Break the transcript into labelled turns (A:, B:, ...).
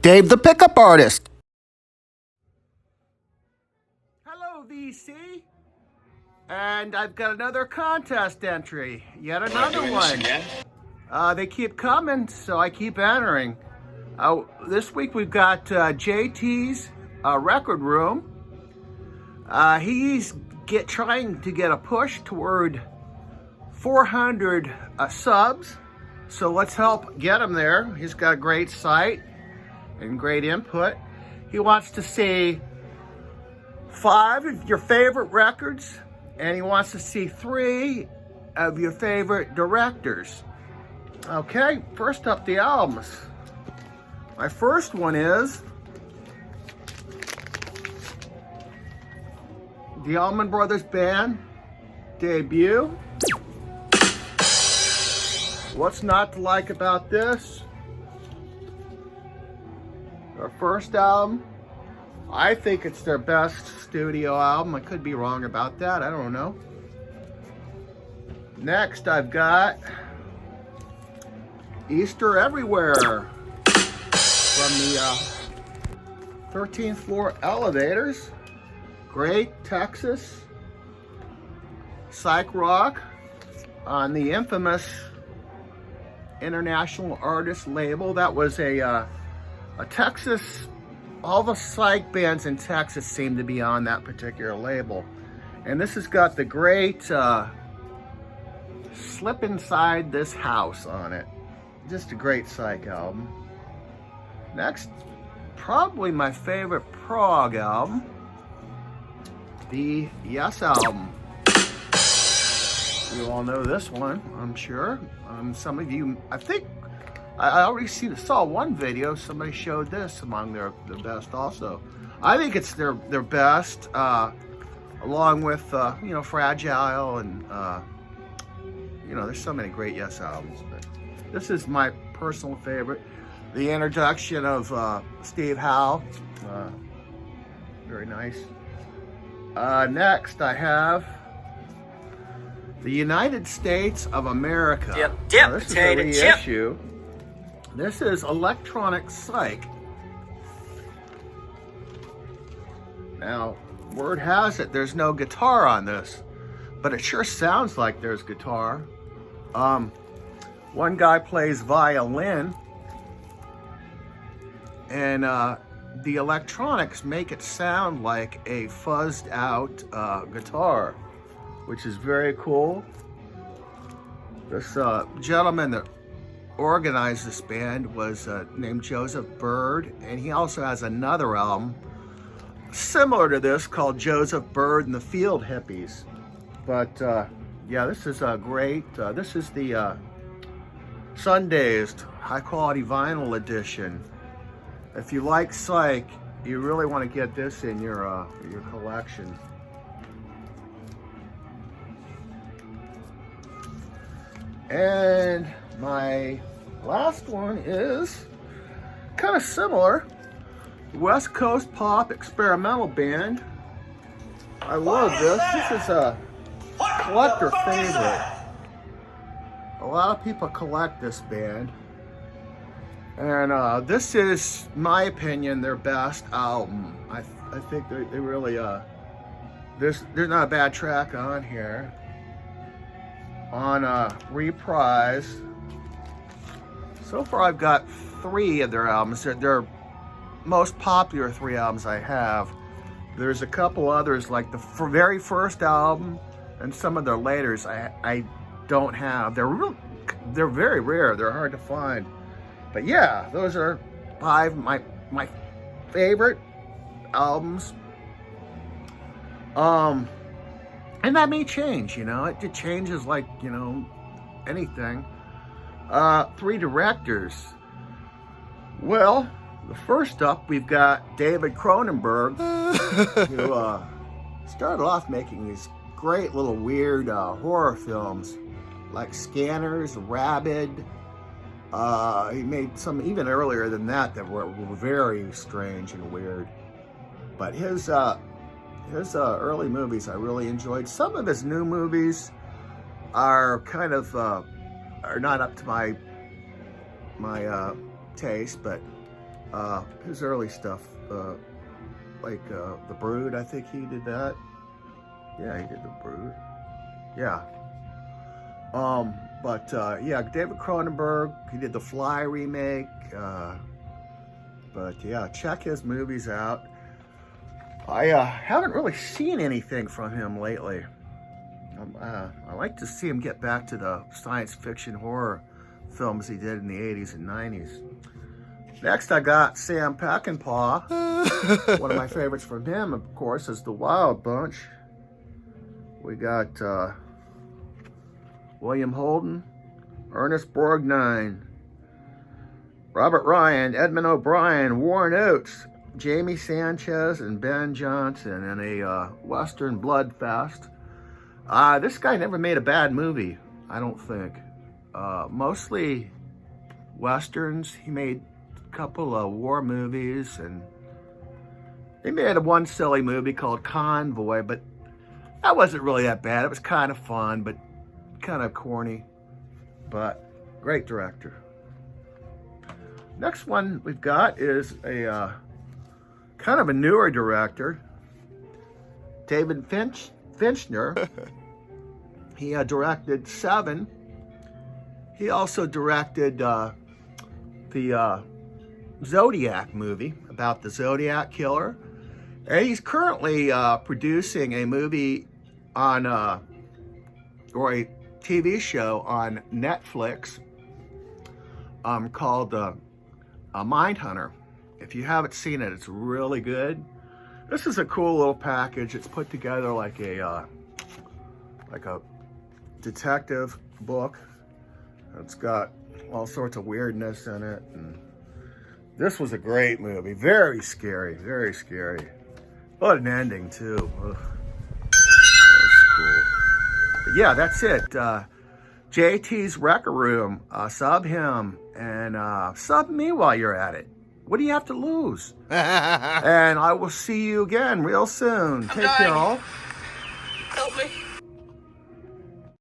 A: Dave the Pickup Artist. Hello, VC. And I've got another contest entry. Yet another one. They keep coming, so I keep entering. This week we've got JT's Record Room. He's trying to get a push toward 400 subs. So let's help get him there. He's got a great site and great input. He wants to see 5 of your favorite records, and he wants to see 3 of your favorite directors. Okay, first up, the albums. My first one is the Allman Brothers Band debut. What's not to like about this? Their first album. I think it's their best studio album. I could be wrong about that. I don't know. Next, I've got Easter Everywhere from the 13th floor elevators. Great Texas psych rock on the infamous International Artist label. That was a Texas, all the psych bands in Texas seem to be on that particular label. And this has got the great Slip Inside This House on it. Just a great psych album. Next, probably my favorite prog album, the Yes album. You all know this one, I'm sure. Some of you, I think, I already saw one video. Somebody showed this among the best also. I think it's their best, along with Fragile and there's so many great Yes albums. But this is my personal favorite. The introduction of Steve Howe, very nice. Next, I have the United States of America.
B: Dip,
A: this
B: potato
A: is a
B: chip.
A: reissue. This is Electronic Psych. Now, word has it there's no guitar on this, but it sure sounds like there's guitar. One guy plays violin, and the electronics make it sound like a fuzzed out guitar, which is very cool. This gentleman that organized this band was named Joseph Bird, and he also has another album similar to this called Joseph Bird and the Field Hippies. But yeah, this is a great, this is the Sundazed high quality vinyl edition. If you like psych, you really want to get this in your collection. And my last one is kind of similar. West Coast Pop Experimental Band. I love this. This is a collector favorite. A lot of people collect this band. And this is, in my opinion, their best album. I think they really, there's not a bad track on here. On Reprise. So far I've got 3 of their albums. They're most popular 3 albums I have. There's a couple others like the very first album and some of their laters I don't have. They're very rare. They're hard to find. But yeah, those are 5 my favorite albums. And that may change, it changes like, anything. 3 directors. Well, the first up, we've got David Cronenberg, who started off making these great little weird horror films like Scanners, Rabid. He made some even earlier than that were very strange and weird. But his early movies I really enjoyed. Some of his new movies are kind of are not up to my taste, but his early stuff, like The Brood. I think he did that. Yeah, he did The Brood. Yeah. Yeah, David Cronenberg, he did the Fly remake. But yeah, check his movies out. I haven't really seen anything from him lately. I like to see him get back to the science fiction horror films he did in the 80s and 90s. Next, I got Sam Peckinpah. One of my favorites from him, of course, is The Wild Bunch. We got William Holden, Ernest Borgnine, Robert Ryan, Edmund O'Brien, Warren Oates, Jamie Sanchez, and Ben Johnson in a Western bloodfest. This guy never made a bad movie, I don't think. Mostly Westerns. He made a couple of war movies, and he made one silly movie called Convoy, but that wasn't really that bad. It was kind of fun, but kind of corny, but great director. Next one we've got is a kind of a newer director, David Fincher. He directed Seven. He also directed the Zodiac movie about the Zodiac killer. And he's currently producing a movie on, or a TV show on Netflix called Mindhunter. If you haven't seen it, it's really good. This is a cool little package. It's put together like a detective book. It's got all sorts of weirdness in it, and this was a great movie. Very scary, very scary. What an ending too. Ugh. That was cool. But yeah, that's it. JT's Wrecker Room. Sub him and sub me while you're at it. What do you have to lose? And I will see you again real soon. Take care, all.
B: Help me.